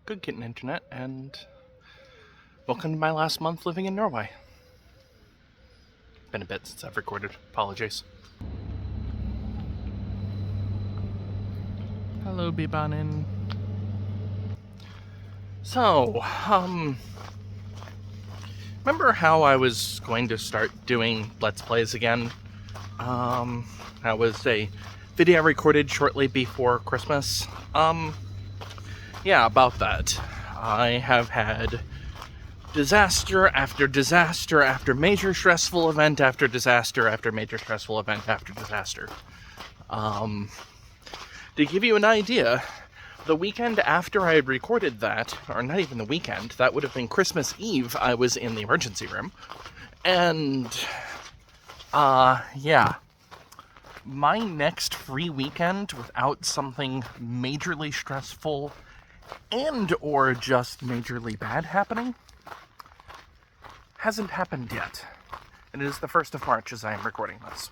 good getting internet, and welcome to my last month living in Norway. Been a bit since I've recorded. Apologies. Hello, Bibanin. So, remember how I was going to start doing Let's Plays again? That was a video I recorded shortly before Christmas. Yeah, about that. I have had disaster after disaster after major stressful event after disaster after major stressful event after disaster. To give you an idea, the weekend after I had recorded that, or not even the weekend, that would have been Christmas Eve, I was in the emergency room. And, yeah. My next free weekend without something majorly stressful and or just majorly bad happening hasn't happened yet. And it is the 1st of March as I am recording this.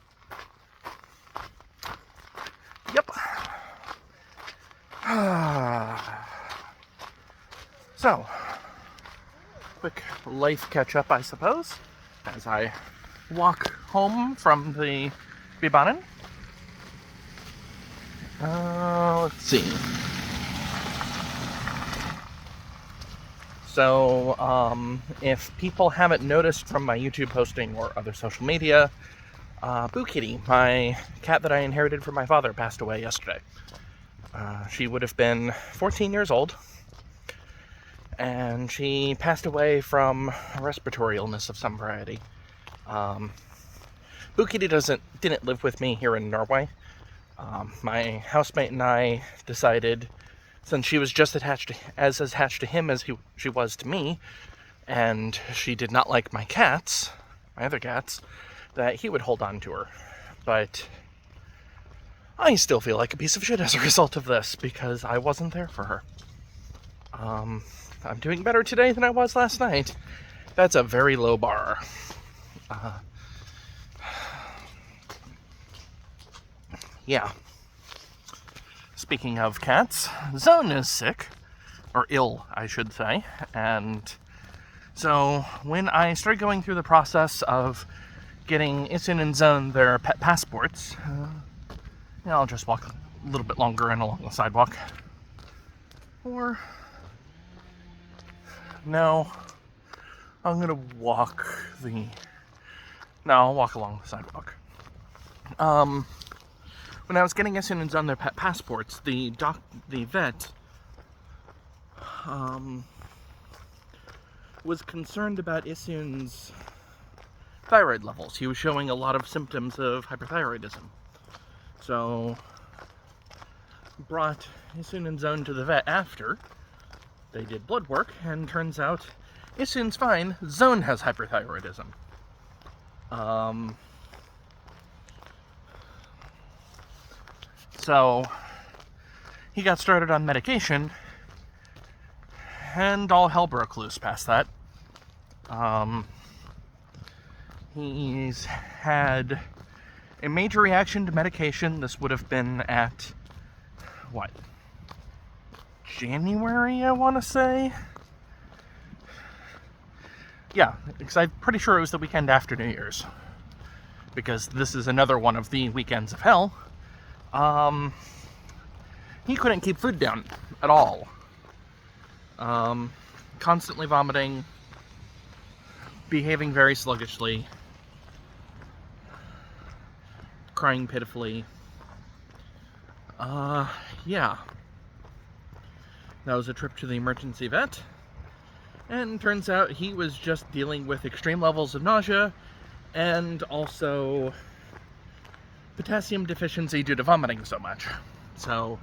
Yep. So, quick life catch-up, I suppose, as I walk home from the Bibanen. Let's see. So, if people haven't noticed from my YouTube posting or other social media, Boo Kitty, my cat that I inherited from my father, passed away yesterday. She would have been 14 years old, and she passed away from a respiratory illness of some variety. Boo Kitty didn't live with me here in Norway. My housemate and I decided, since she was just as attached to him as she was to me, and she did not like my other cats, that he would hold on to her. But I still feel like a piece of shit as a result of this, because I wasn't there for her. I'm doing better today than I was last night. That's a very low bar. Yeah. Speaking of cats, Zone is sick, or ill, I should say, and so when I started going through the process of getting Isun and Zone their pet passports, I'll just walk a little bit longer and along the sidewalk. Or, no, I'll walk along the sidewalk. When I was getting Isun and Zone their pet passports, the vet, was concerned about Isun's thyroid levels. He was showing a lot of symptoms of hyperthyroidism. So, brought Isun and Zone to the vet after they did blood work, and turns out Isun's fine, Zone has hyperthyroidism. So, he got started on medication, and all hell broke loose past that. He's had a major reaction to medication. This would have been at, January, I want to say? Yeah, because I'm pretty sure it was the weekend after New Year's. Because this is another one of the weekends of hell. He couldn't keep food down at all. Constantly vomiting, behaving very sluggishly, crying pitifully. Yeah. That was a trip to the emergency vet, and turns out he was just dealing with extreme levels of nausea and also potassium deficiency due to vomiting so much. So,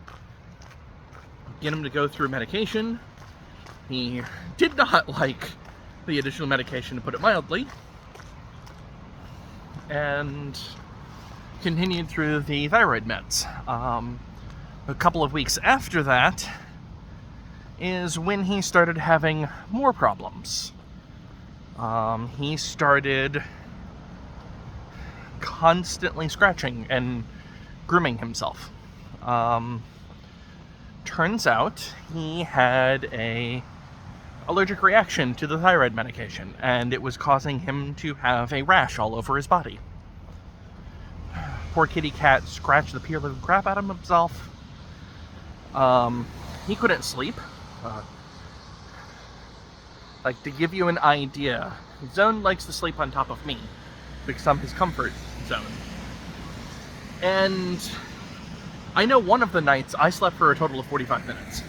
get him to go through medication. He did not like the additional medication, to put it mildly, and continued through the thyroid meds. A couple of weeks after that is when he started having more problems. He started constantly scratching and grooming himself. turns out he had a allergic reaction to the thyroid medication, and it was causing him to have a rash all over his body. Poor kitty cat scratched the pure living crap out of himself. He couldn't sleep. Like, to give you an idea, Zone likes to sleep on top of me because I'm his comfort zone. And I know one of the nights I slept for a total of 45 minutes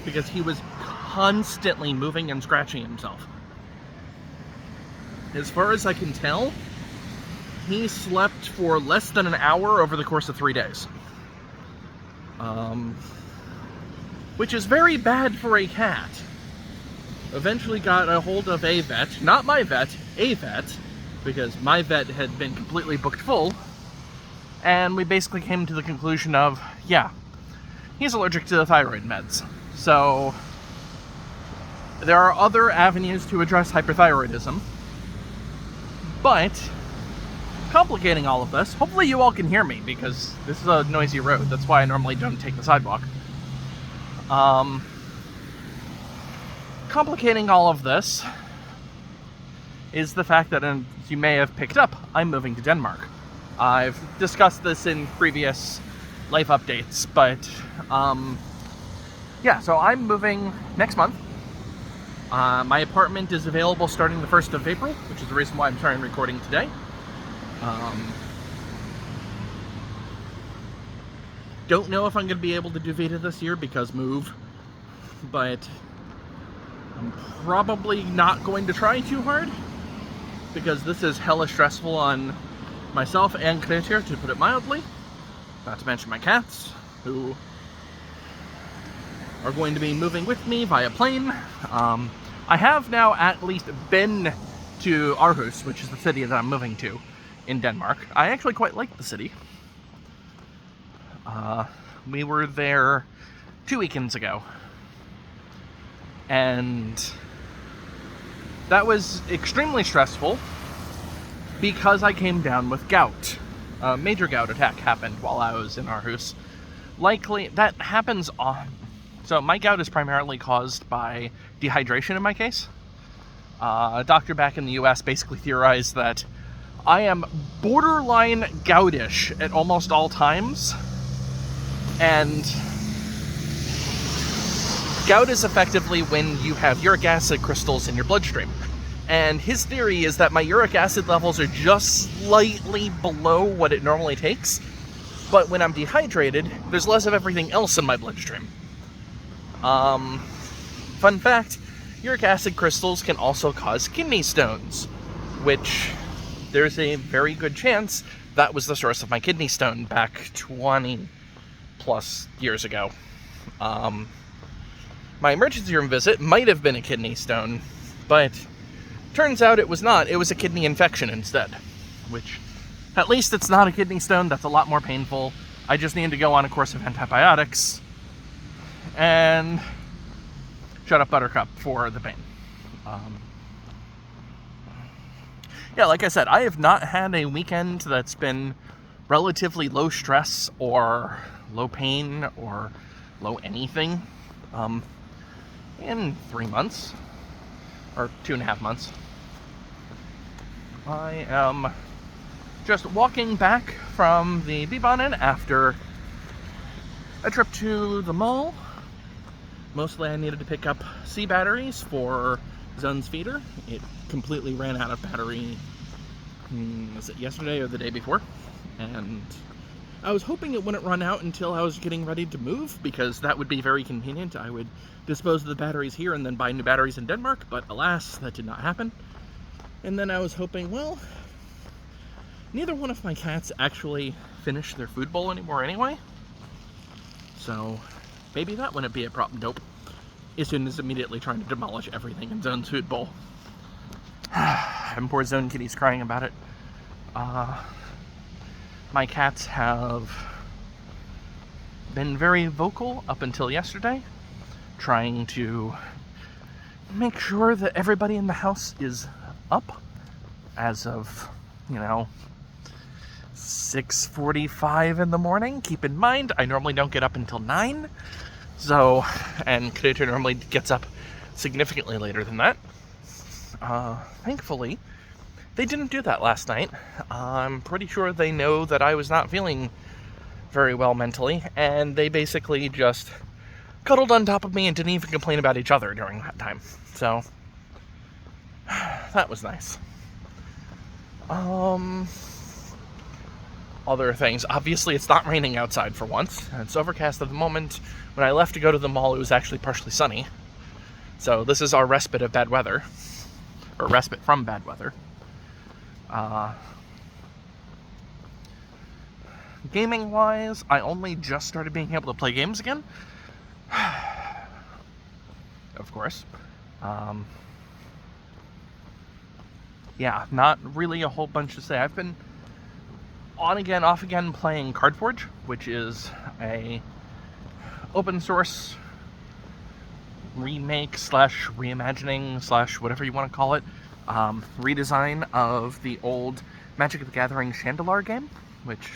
because he was constantly moving and scratching himself. As far as I can tell, he slept for less than an hour over the course of 3 days. Which is very bad for a cat. Eventually got a hold of a vet, not my vet, a vet, because my vet had been completely booked full, and we basically came to the conclusion of, yeah, he's allergic to the thyroid meds. So there are other avenues to address hyperthyroidism, but complicating all of this, hopefully you all can hear me because this is a noisy road. That's why I normally don't take the sidewalk. Complicating all of this is the fact that, as you may have picked up, I'm moving to Denmark. I've discussed this in previous life updates, but yeah, so I'm moving next month. My apartment is available starting the 1st of April, which is the reason why I'm starting recording today. Don't know if I'm going to be able to do Vita this year because move, but I'm probably not going to try too hard because this is hella stressful on myself and Knut, to put it mildly. Not to mention my cats, who are going to be moving with me via plane. I have now at least been to Aarhus, which is the city that I'm moving to in Denmark. I actually quite like the city. We were there 2 weekends ago, and that was extremely stressful because I came down with gout. A major gout attack happened while I was in Aarhus. Likely, that happens on... So my gout is primarily caused by dehydration in my case. A doctor back in the US basically theorized that I am borderline goutish at almost all times. And gout is effectively when you have uric acid crystals in your bloodstream. And his theory is that my uric acid levels are just slightly below what it normally takes. But when I'm dehydrated, there's less of everything else in my bloodstream. Fun fact, uric acid crystals can also cause kidney stones, which there's a very good chance that was the source of my kidney stone back 20 plus years ago. My emergency room visit might have been a kidney stone, but turns out it was not. It was a kidney infection instead, which at least it's not a kidney stone. That's a lot more painful. I just need to go on a course of antibiotics and shut up Buttercup for the pain. Yeah, like I said, I have not had a weekend that's been relatively low stress or low pain or low anything in 3 months or 2.5 months. I am just walking back from the Bee-Bon Inn after a trip to the mall. Mostly I needed to pick up C batteries for Zone's feeder. It completely ran out of battery, was it yesterday or the day before? And I was hoping it wouldn't run out until I was getting ready to move, because that would be very convenient. I would dispose of the batteries here and then buy new batteries in Denmark, but alas, that did not happen. And then I was hoping, well, neither one of my cats actually finished their food bowl anymore anyway, so maybe that wouldn't be a problem. Nope. Isun is immediately trying to demolish everything in Zone's food bowl. And poor Zone Kitty's crying about it. My cats have been very vocal up until yesterday, trying to make sure that everybody in the house is up as of, 6:45 in the morning. Keep in mind, I normally don't get up until 9, So, and Creator normally gets up significantly later than that. Thankfully, they didn't do that last night. I'm pretty sure they know that I was not feeling very well mentally, and they basically just cuddled on top of me and didn't even complain about each other during that time. So, that was nice. Other things. Obviously, it's not raining outside for once. It's overcast at the moment. When I left to go to the mall, it was actually partially sunny. So this is our respite of bad weather. Or respite from bad weather. Gaming-wise, I only just started being able to play games again. Of course. Yeah, not really a whole bunch to say. I've been on again, off again playing Cardforge, which is a open source remake slash reimagining slash whatever you want to call it, redesign of the old Magic the Gathering Chandelar game, which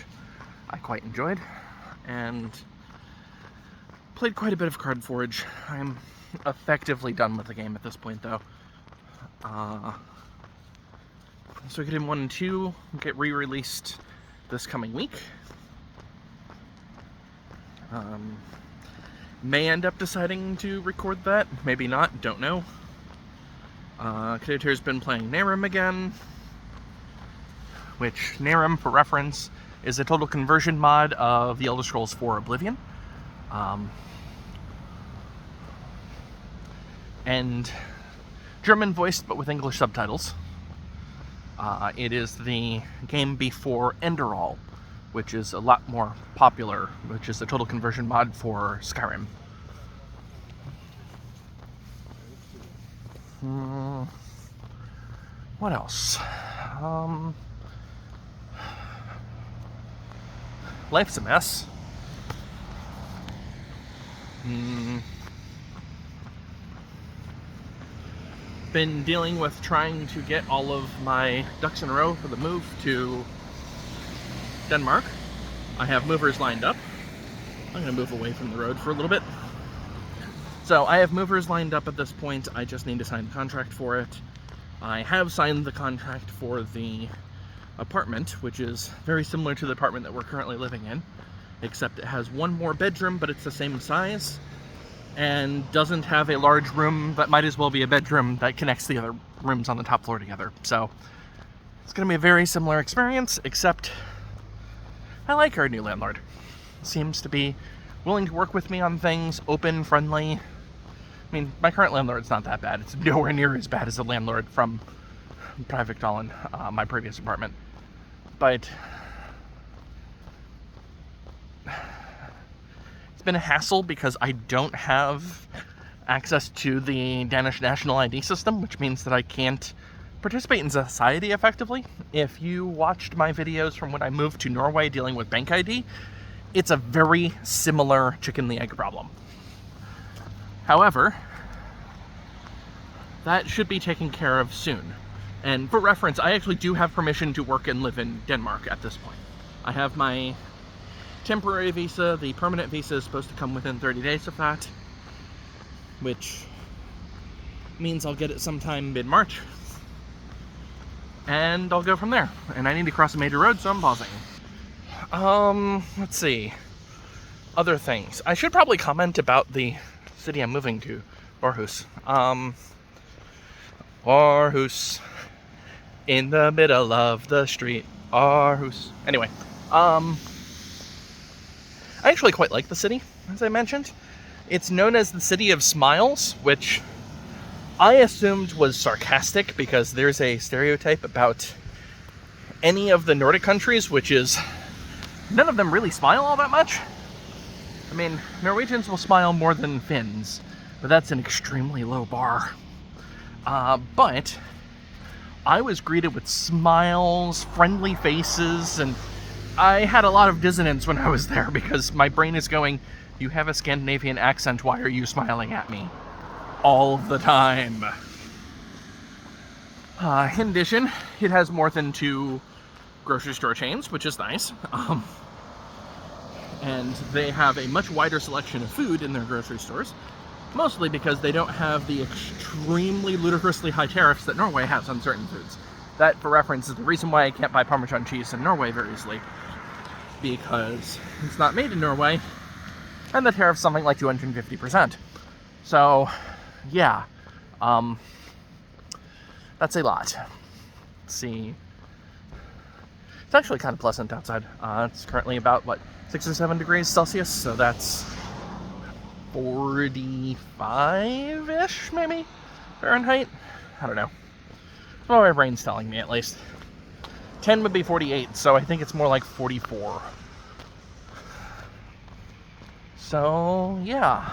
I quite enjoyed, and played quite a bit of Cardforge. I'm effectively done with the game at this point, though. Suikoden 1 and 2 get re-released this coming week. May end up deciding to record that, maybe not, don't know. Creator's been playing Narum again, which, Narum, for reference, is a total conversion mod of The Elder Scrolls IV Oblivion. And German voiced, but with English subtitles. It is the game before Enderall, which is a lot more popular, which is the total conversion mod for Skyrim. What else? Life's a mess. Been dealing with trying to get all of my ducks in a row for the move to Denmark. I have movers lined up. I'm going to move away from the road for a little bit. So I have movers lined up at this point. I just need to sign the contract for it. I have signed the contract for the apartment, which is very similar to the apartment that we're currently living in, except it has one more bedroom, but it's the same size, and doesn't have a large room that might as well be a bedroom that connects the other rooms on the top floor together. So it's going to be a very similar experience, except I like our new landlord. Seems to be willing to work with me on things, open, friendly. I mean, my current landlord's not that bad. It's nowhere near as bad as the landlord from Private Dolan, my previous apartment. But it's been a hassle because I don't have access to the Danish national ID system, which means that I can't participate in society effectively. If you watched my videos from when I moved to Norway dealing with bank ID, it's a very similar chicken and the egg problem. However, that should be taken care of soon. And for reference, I actually do have permission to work and live in Denmark at this point. I have my temporary visa. The permanent visa is supposed to come within 30 days of that, which means I'll get it sometime mid-March. And I'll go from there. And I need to cross a major road, so I'm pausing. Let's see. Other things. I should probably comment about the city I'm moving to, Aarhus. Aarhus. In the middle of the street. Aarhus. Anyway, I actually quite like the city, as I mentioned. It's known as the City of Smiles, which I assumed was sarcastic because there's a stereotype about any of the Nordic countries, which is none of them really smile all that much. I mean, Norwegians will smile more than Finns, but that's an extremely low bar. But I was greeted with smiles, friendly faces, and I had a lot of dissonance when I was there because my brain is going, you have a Scandinavian accent, why are you smiling at me? All the time. In addition, it has more than 2 grocery store chains, which is nice. And they have a much wider selection of food in their grocery stores, mostly because they don't have the extremely ludicrously high tariffs that Norway has on certain foods. That, for reference, is the reason why I can't buy Parmesan cheese in Norway very easily, because it's not made in Norway, and the tariff's something like 250%. So, yeah, that's a lot. Let's see. It's actually kind of pleasant outside. It's currently about, 6 or 7 degrees Celsius, so that's 45-ish, maybe, Fahrenheit? I don't know. Well, my brain's telling me, at least. 10 would be 48, so I think it's more like 44. So, yeah.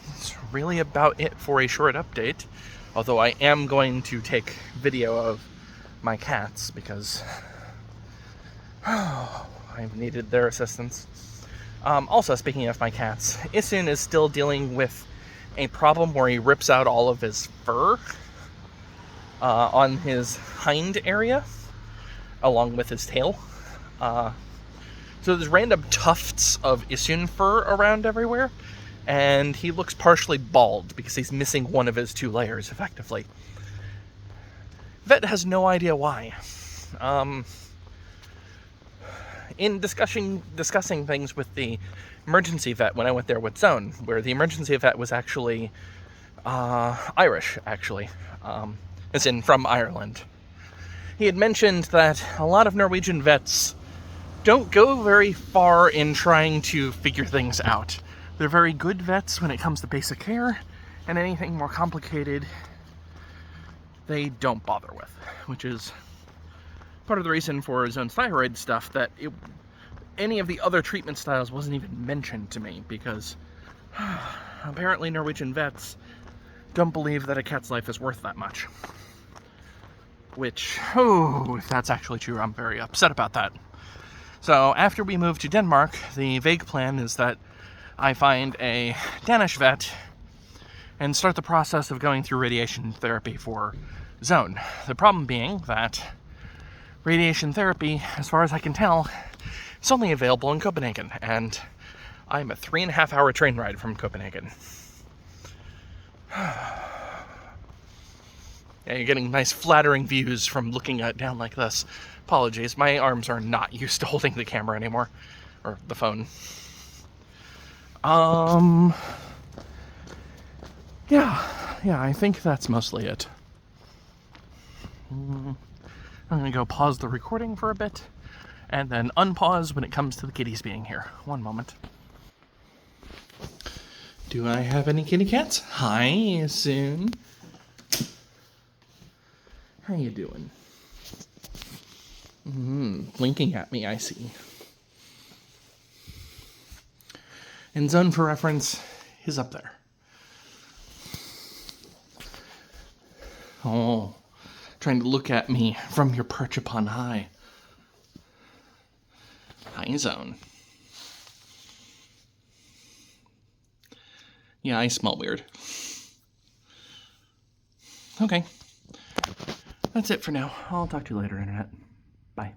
That's really about it for a short update. Although I am going to take video of my cats, because I've needed their assistance. Also, speaking of my cats, Isun is still dealing with a problem where he rips out all of his fur on his hind area, along with his tail. So there's random tufts of Isun fur around everywhere, and he looks partially bald because he's missing one of his 2 layers, effectively. Vet has no idea why. In discussing things with the emergency vet when I went there with Zone, where the emergency vet was actually Irish, actually, as in from Ireland. He had mentioned that a lot of Norwegian vets don't go very far in trying to figure things out. They're very good vets when it comes to basic care, and anything more complicated, they don't bother with, which is part of the reason for Zone's thyroid stuff, that any of the other treatment styles wasn't even mentioned to me, because apparently Norwegian vets don't believe that a cat's life is worth that much. Which, if that's actually true, I'm very upset about that. So after we move to Denmark, the vague plan is that I find a Danish vet and start the process of going through radiation therapy for Zone. The problem being that radiation therapy, as far as I can tell, is only available in Copenhagen, and I'm a 3.5-hour train ride from Copenhagen. Yeah, you're getting nice flattering views from looking down like this. Apologies, my arms are not used to holding the camera anymore, or the phone. Yeah, I think that's mostly it. I'm gonna go pause the recording for a bit, and then unpause when it comes to the kitties being here. One moment. Do I have any kitty cats? Hi, Soon. How you doing? Blinking at me, I see. And Zone, for reference, is up there. Oh, trying to look at me from your perch upon high. Hi, Zone. Yeah, I smell weird. Okay. That's it for now. I'll talk to you later, Internet. Bye.